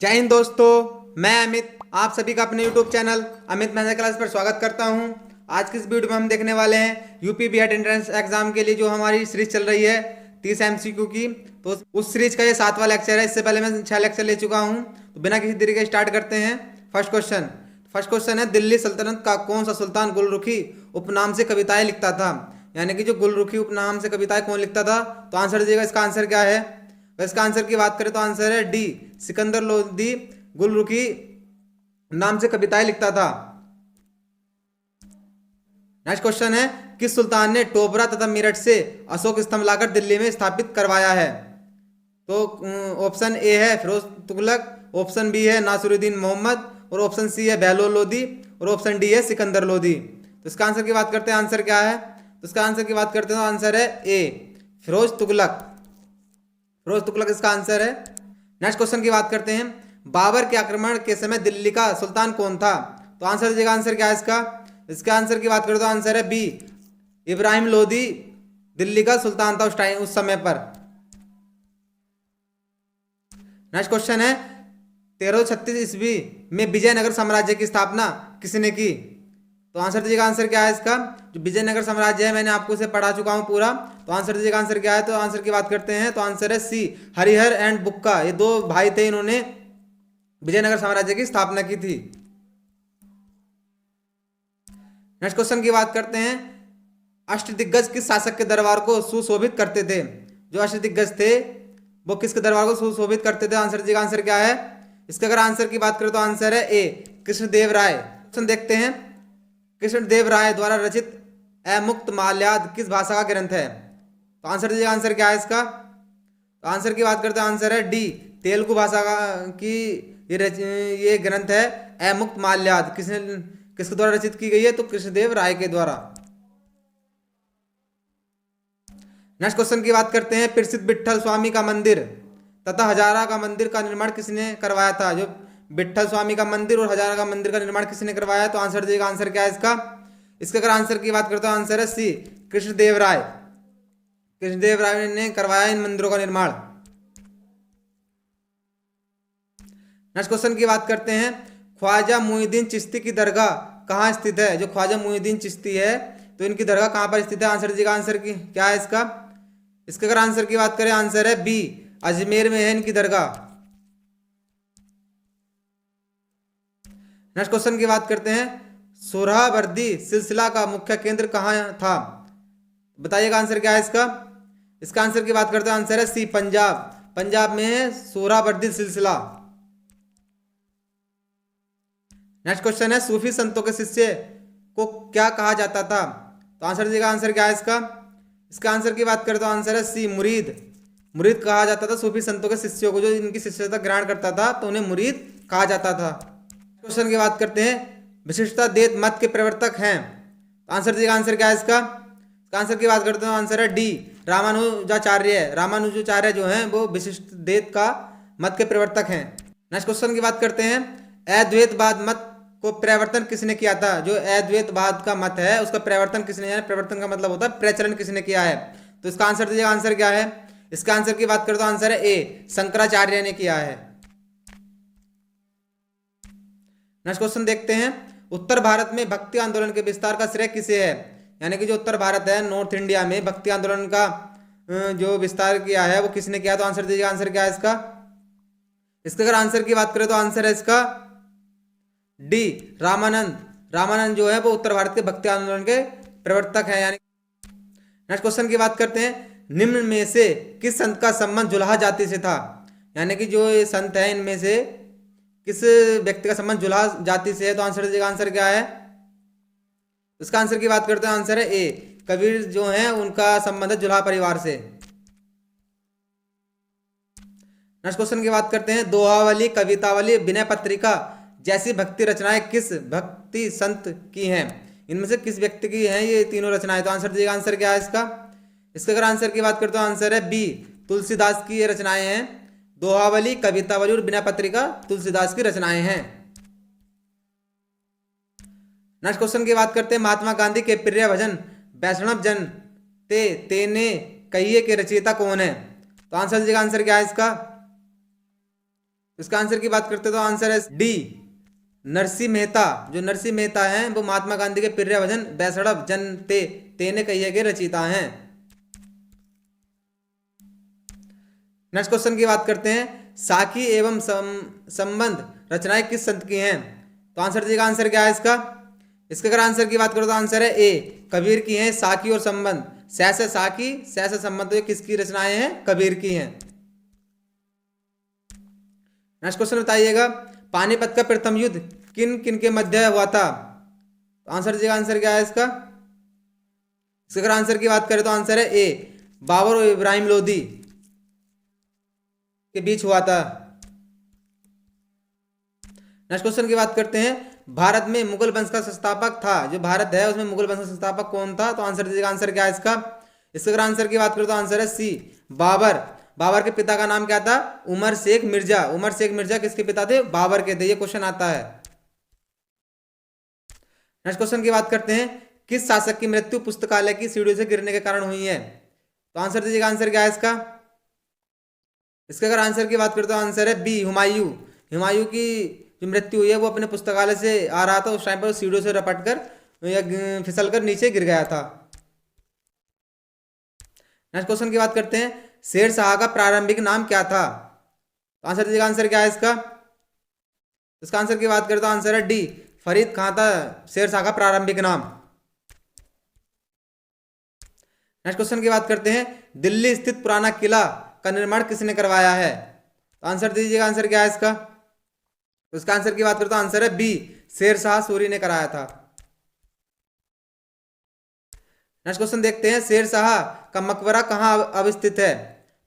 जय हिंद दोस्तों, मैं अमित आप सभी का अपने YouTube channel Amit Mehta class पर स्वागत करता हूं। आज की इस वीडियो में हम देखने वाले हैं यूपी बीएड एंट्रेंस एग्जाम के लिए जो हमारी सीरीज चल रही है 30 MCQ की। तो उस सीरीज का ये 7वां लेक्चर है। इससे पहले मैं 6 लेक्चर ले चुका हूं। तो बिना किसी देरी के स्टार्ट करते हैं। फर्स्ट क्वेश्चन है, दिल्ली सल्तनत का कौन सा सुल्तान गुलरुखी उपनाम से कविताएं लिखता था। यानी कि जो गुलरुखी उपनाम से कविताएं कौन लिखता था। तो आंसर दीजिएगा, इसका आंसर क्या है। तो इसका आंसर की बात करें तो आंसर है डी, सिकंदर लोदी गुलरुखी नाम से कविताएं लिखता था। नेक्स्ट क्वेश्चन है, किस सुल्तान ने टोबरा तथा मेरठ से अशोक स्तंभ लाकर दिल्ली में स्थापित करवाया है। तो ऑप्शन ए है फिरोज तुगलक, ऑप्शन बी है नासिरुद्दीन मोहम्मद, और ऑप्शन सी है बहलोल लोदी, और ऑप्शन डी है सिकंदर लोदी। तो इसका आंसर की बात करते हैं, आंसर क्या है। तो इसका आंसर की बात करते हैं तो आंसर है ए, फिरोज तुगलक। फिरोज तुगलक इसका आंसर है। नेक्स्ट क्वेश्चन की बात करते हैं, बाबर के आक्रमण के समय दिल्ली का सुल्तान कौन था। तो आंसर दीजिएगा, आंसर क्या है इसका। इसका आंसर की बात करें तो आंसर है बी, इब्राहिम लोदी दिल्ली का सुल्तान था उस समय पर। नेक्स्ट क्वेश्चन है, 1336 ईस्वी में विजयनगर साम्राज्य की स्थापना किसने की। तो आंसर दीजिएगा, आंसर क्या है इसका। जो विजयनगर साम्राज्य है मैंने आपको उसे पढ़ा चुका हूं पूरा। तो आंसर दीजिएगा, आंसर क्या है। तो आंसर की बात करते हैं तो आंसर है सी, हरिहर एंड बुक्का। ये दो भाई थे, इन्होंने विजयनगर साम्राज्य की स्थापना की थी। नेक्स्ट क्वेश्चन की बात करते हैं, अष्टदिग्गज किस शासक के दरबार को सुशोभित करते थे। जो अष्टदिग्गज थे वो किसके दरबार को सुशोभित करते थे। आंसर दीजिएगा, आंसर क्या है। इसका अगर आंसर की बात करें तो आंसर है ए, कृष्णदेव राय। क्वेश्चन देखते हैं, कृष्णदेव राय द्वारा रचित अमुक्त माल्याद किस भाषा का ग्रंथ है। तो आंसर दीजिएगा, आंसर क्या है इसका। तो आंसर की बात करते हैं, आंसर है डी, तेलुगु भाषा का की ये ग्रंथ है अमुक्त माल्याद। किसके द्वारा रचित की गई है। तो कृष्णदेव राय के द्वारा। नेक्स्ट क्वेश्चन की बात करते हैं, प्रसिद्ध विट्ठल स्वामी का मंदिर तथा हजारा का मंदिर का निर्माण किसने करवाया था। जो विट्ठल स्वामी का मंदिर और हजारा का मंदिर का निर्माण किसने करवाया। तो आंसर दीजिएगा, आंसर क्या है इसका। इसका अगर आंसर की बात करते हो आंसर है सी, कृष्णदेव राय। कृष्णदेव राय ने करवाया इन मंदिरों का निर्माण। नेक्स्ट क्वेश्चन की बात करते हैं, ख्वाजा मुईनुद्दीन चिश्ती की दरगाह कहाँ स्थित है। जो ख्वाजा मुईनुद्दीन चिश्ती है तो इनकी दरगाह कहाँ पर स्थित है। आंसर दीजिएगा, आंसर की क्या है इसका। इसके अगर आंसर की बात करें आंसर है बी, अजमेर में है इनकी दरगाह। नेक्स्ट क्वेश्चन की बात करते हैं, सोहरावर्दी सिलसिला का मुख्य केंद्र कहाँ था। बताइएगा आंसर क्या है इसका। इसका आंसर की बात करते हैं, आंसर है सी, पंजाब। पंजाब में है सोहरावर्दी सिलसिला। नेक्स्ट क्वेश्चन है, सूफी संतों के शिष्य को क्या कहा जाता था। तो आंसर दीजिएगा, आंसर क्या है इसका। इसका आंसर की बात करें तो आंसर है सी, मुरीद। मुरीद कहा जाता था सूफी संतों के शिष्यों को, जो इनकी शिष्यता ग्रहण करता था तो उन्हें मुरीद कहा जाता था। क्वेश्चन की बात करते हैं, विशिष्टाद्वैत मत के प्रवर्तक हैं। तो आंसर दीजिएगा, आंसर क्या है इसका। इसका आंसर की बात करते हैं आंसर है डी, रामानुजाचार्य। रामानुजाचार्य जो हैं वो विशिष्टाद्वैत का मत के प्रवर्तक हैं। नेक्स्ट क्वेश्चन की बात करते हैं, अद्वैतवाद मत को प्रवर्तन किसने किया था। जो अद्वैतवाद का मत है उसका प्रवर्तन किसने, यानी प्रवर्तन का मतलब होता है प्रचलन किसने किया है। तो इसका आंसर दीजिएगा, आंसर क्या है। इसका आंसर की बात करें तो आंसर है ए, शंकराचार्य ने किया है। नेक्स्ट क्वेश्चन देखते हैं, उत्तर भारत में भक्ति आंदोलन के विस्तार का श्रेय किसे है। यानी कि जो उत्तर भारत है, नॉर्थ इंडिया में भक्ति आंदोलन का जो विस्तार किया है वो किसने किया। तो आंसर दीजिएगा, आंसर क्या है इसका। इसका अगर आंसर की बात करें तो आंसर है इसका डी, रामानंद। रामानंद जो है वो उत्तर भारत के भक्ति आंदोलन के प्रवर्तक हैं। यानी नेक्स्ट क्वेश्चन की बात करते हैं, निम्न में से किस संत का संबंध जुलाहा जाति से था। यानी कि जो ये संत है इनमें से किस व्यक्ति का संबंध जुलाहा जाति से है। तो आंसर दीजिएगा, आंसर क्या है। इसका आंसर की बात करते हैं आंसर है ए, कबीर जो है उनका संबंध है जुलाहा परिवार से। नेक्स्ट क्वेश्चन की बात करते हैं, दोहावली, कवितावली, विनय पत्रिका जैसी भक्ति रचनाएं किस भक्ति संत की हैं। इनमें से किस व्यक्ति की हैं ये तीनों रचनाएं। तो आंसर दीजिएगा, आंसर क्या है इसका। इसका अगर आंसर की बात करते हो आंसर है बी, तुलसीदास की ये रचनाएं हैं। दोहावली, कवितावली और विनय पत्रिका तुलसीदास की रचनाएं हैं। नेक्स्ट क्वेश्चन की बात करते हैं, महात्मा गांधी के प्रिय भजन वैष्णव जन ते तेने कहिए के रचयिता कौन है। तो आंसर दीजिएगा, आंसर क्या है इसका। इसका आंसर की बात करते तो आंसर है डी, नरसिंह मेहता। जो नरसिंह मेहता हैं वो महात्मा गांधी के प्रिय भजन बैसड़ब जन ते तेने कहिए के रचयिता हैं। नेक्स्ट क्वेश्चन की बात करते हैं, साखी एवं संबंध रचनाएं किस संत की हैं? तो आंसर दीजिएगा, आंसर क्या है इसका? इसके अगर आंसर की बात करो तो आंसर है ए, कबीर की हैं साखी और संबंध। सै साखी सै संबंध, तो ये किसकी रचनाएं हैं? कबीर की हैं। नेक्स्ट क्वेश्चन बताइएगा, पानीपत का प्रथम युद्ध किन किन के मध्य हुआ था? तो आंसर दीजिएगा, आंसर क्या है इसका? इसके अगर आंसर की बात करें तो आंसर है ए, बाबर और इब्राहिम लोदी के बीच हुआ था। नेक्स्ट क्वेश्चन की बात करते हैं, भारत में मुगल वंश का संस्थापक था, जो भारत है उसमें मुगल वंश का संस्थापक कौन था? तो आंसर दीजिएगा, आंसर क्या है इसका? इसके अगर आंसर की बात करें तो आंसर है सी, बाबर। बाबर के पिता का नाम क्या था? उमर शेख मिर्जा। उमर शेख मिर्जा किसके पिता थे? बाबर के थे। ये क्वेश्चन आता है। नेक्स्ट क्वेश्चन की बात करते हैं, किस शासक की मृत्यु पुस्तकालय की सीढ़ियों से गिरने के कारण हुई है? तो आंसर दीजिएगा, आंसर क्या है इसका? इसके अगर आंसर की बात करें तो आंसर है बी, हुमायूं। हुमायूं की जो मृत्यु हुई है वो अपने पुस्तकालय से आ रहा था, उस टाइम पर सीढ़ियों से रपट कर या फिसल कर नीचे गिर गया था। नेक्स्ट क्वेश्चन की बात करते हैं, शेर शाह का प्रारंभिक नाम क्या था? तो आंसर दीजिएगा, आंसर क्या है इसका? इसका आंसर की बात करें तो आंसर है डी, फरीद खां था शेर शाह का प्रारंभिक नाम। नेक्स्ट क्वेश्चन की बात करते हैं, दिल्ली स्थित पुराना किला का निर्माण किसने करवाया है? तो आंसर दीजिएगा, आंसर क्या है इसका? तो इसका आंसर की बात करें तो आंसर है बी, शेर शाह सूरी ने कराया था। नेक्स्ट क्वेश्चन देखते हैं, शेर शाह का मकबरा कहाँ अवस्थित है?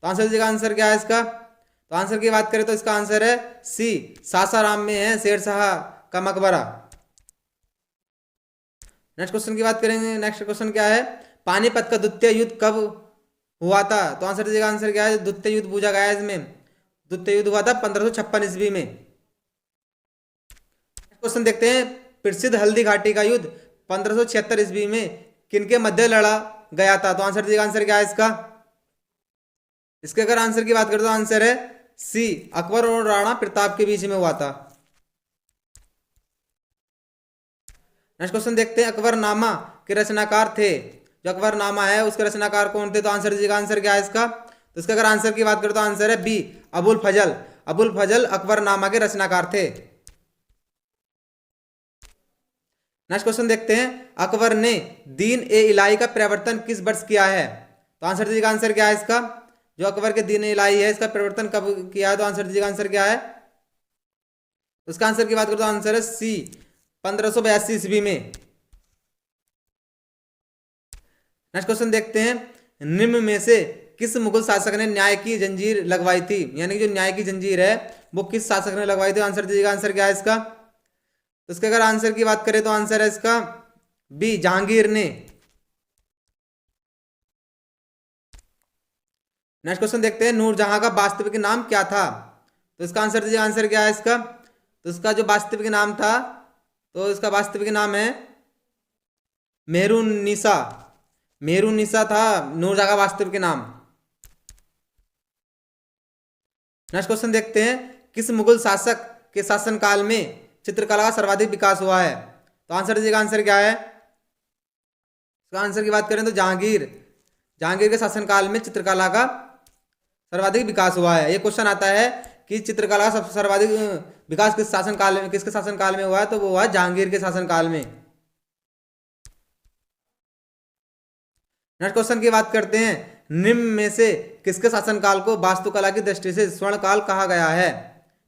तो आंसर दीजिएगा, आंसर क्या है इसका? तो आंसर की बात करें तो इसका आंसर है सी, सासाराम में है शेर शाह का मकबरा। नेक्स्ट क्वेश्चन की बात करेंगे, नेक्स्ट क्वेश्चन क्या है, पानीपत का द्वितीय युद्ध कब हुआ था? तो आंसर दीजिएगा, आंसर क्या है? द्वितीय युद्ध पूछा गया है इसमें। द्वितीय युद्ध हुआ था 1556 ईस्वी में। क्वेश्चन देखते हैं, प्रसिद्ध हल्दी घाटी का युद्ध 1576 ईस्वी में किनके मध्य लड़ा गया था? तो आंसर दीजिएगा, आंसर क्या है इसका? इसके अगर आंसर की बात करें तो आंसर है सी, अकबर और राणा प्रताप के बीच में हुआ था। नेक्स्ट क्वेश्चन देखते हैं, अकबरनामा के रचनाकार थे, जो अकबरनामा है उसके रचनाकार कौन थे? तो आंसर दीजिएगा, आंसर क्या है इसका? तो इसका अगर आंसर की बात करें तो आंसर है बी, अबुल फजल। अबुल फजल अकबरनामा के रचनाकार थे। नेक्स्ट क्वेश्चन देखते हैं, अकबर ने दीन ए इलाही का प्रवर्तन किस वर्ष किया है? तो आंसर दीजिएगा, आंसर क्या है इसका? जो अकबर के दीन ए इलाही है इसका प्रवर्तन कब किया है? तो आंसर दीजिएगा, आंसर क्या है? उसका आंसर की बात करें तो आंसर है सी, 1582 ईस्वी में। नेक्स्ट क्वेश्चन देखते हैं, निम्न में से किस मुगल शासक ने न्याय की जंजीर लगवाई थी? यानी कि जो न्याय की जंजीर है वो किस शासक ने लगवाई थी? आंसर दीजिएगा, आंसर क्या है इसका? तो इसके अगर आंसर की बात करें तो आंसर है इसका बी, जहांगीर ने। नेक्स्ट क्वेश्चन देखते हैं, नूरजहां का वास्तविक नाम क्या था? तो इसका आंसर दीजिए, आंसर क्या है इसका? तो इसका जो वास्तविक नाम था, तो इसका वास्तविक नाम है मेहरुन्निसा। मेहरुन्निसा था नूरजहां का वास्तविक नाम। नेक्स्ट क्वेश्चन देखते हैं, किस मुगल शासक के शासनकाल में चित्रकला का सर्वाधिक विकास हुआ है? तो आंसर दीजिएगा, आंसर क्या है? इसका आंसर की बात करें तो जहांगीर। जहांगीर के शासनकाल में चित्रकला का सर्वाधिक विकास हुआ है। ये क्वेश्चन आता है कि चित्रकला का सबसे सर्वाधिक विकास किस शासनकाल में, किसके शासनकाल में हुआ है? तो वो हुआ जहांगीर के शासनकाल में। नेक्स्ट क्वेश्चन की बात करते हैं, निम्न में से किसके शासनकाल को वास्तुकला की दृष्टि से स्वर्णकाल कहा गया है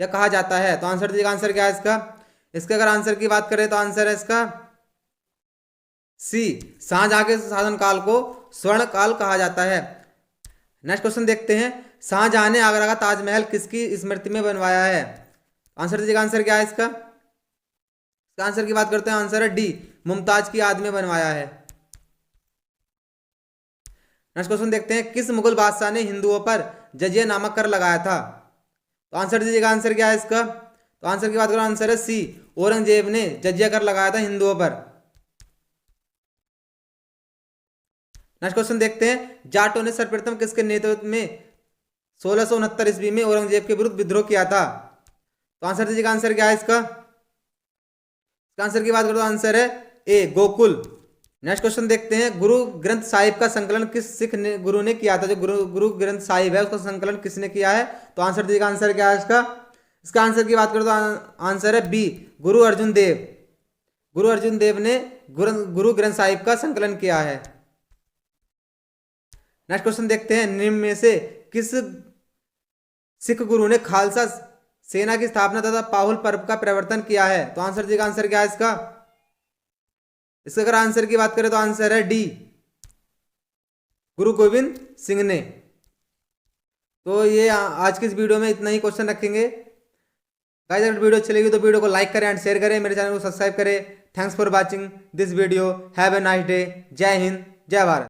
या कहा जाता है? तो आंसर दीजिएगा, आंसर क्या है इसका? इसके अगर आंसर की बात करें तो आंसर है इसका सी, शाहजहां के शासनकाल को स्वर्णकाल कहा जाता है। नेक्स्ट क्वेश्चन देखते हैं, शाहजहां ने आगरा का ताजमहल किसकी स्मृति में बनवाया है? आंसर दीजिएगा, आंसर क्या है इसका? इसका आंसर की बात करते हैं, आंसर है डी, मुमताज की याद में बनवाया है। नेक्स्ट क्वेश्चन देखते हैं, किस मुगल बादशाह ने हिंदुओं पर जजिया नामक कर लगाया था? तो आंसर दीजिएगा, आंसर क्या है इसका? तो आंसर की बात करो, आंसर है सी, औरंगजेब ने जजिया कर लगाया था हिंदुओं पर। नेक्स्ट क्वेश्चन देखते हैं, जाटों ने सर्वप्रथम किसके नेतृत्व में 1669 ईस्वी में औरंगजेब के विरुद्ध विद्रोह किया था? तो आंसर दीजिएगा, आंसर क्या है इसका आंसर की बात करो तो आंसर है ए, गोकुल। नेक्स्ट क्वेश्चन देखते हैं, गुरु ग्रंथ साहिब का संकलन किस सिख ने गुरु ने किया था? जो गुरु ग्रंथ साहिब है उसका संकलन किसने किया है? तो आंसर दीजिएगा, आंसर क्या है इसका आंसर की बात करो तो आंसर है बी, गुरु अर्जुन देव। गुरु अर्जुन देव ने गुरु ग्रंथ साहिब का संकलन किया है। नेक्स्ट क्वेश्चन देखते हैं, निम्न में से किस सिख गुरु ने खालसा सेना की स्थापना तथा पाहुल पर्व का प्रवर्तन किया है? तो आंसर दीजिएगा, आंसर क्या है इसका अगर आंसर की बात करें तो आंसर है डी, गुरु गोविंद सिंह ने। तो ये आज की इस वीडियो में इतना ही क्वेश्चन रखेंगे। गाइस अगर वीडियो अच्छी लगी तो वीडियो को लाइक करें एंड शेयर करें, मेरे चैनल को सब्सक्राइब करें। Thanks for watching this video, have a nice day. जय हिंद, जय भारत।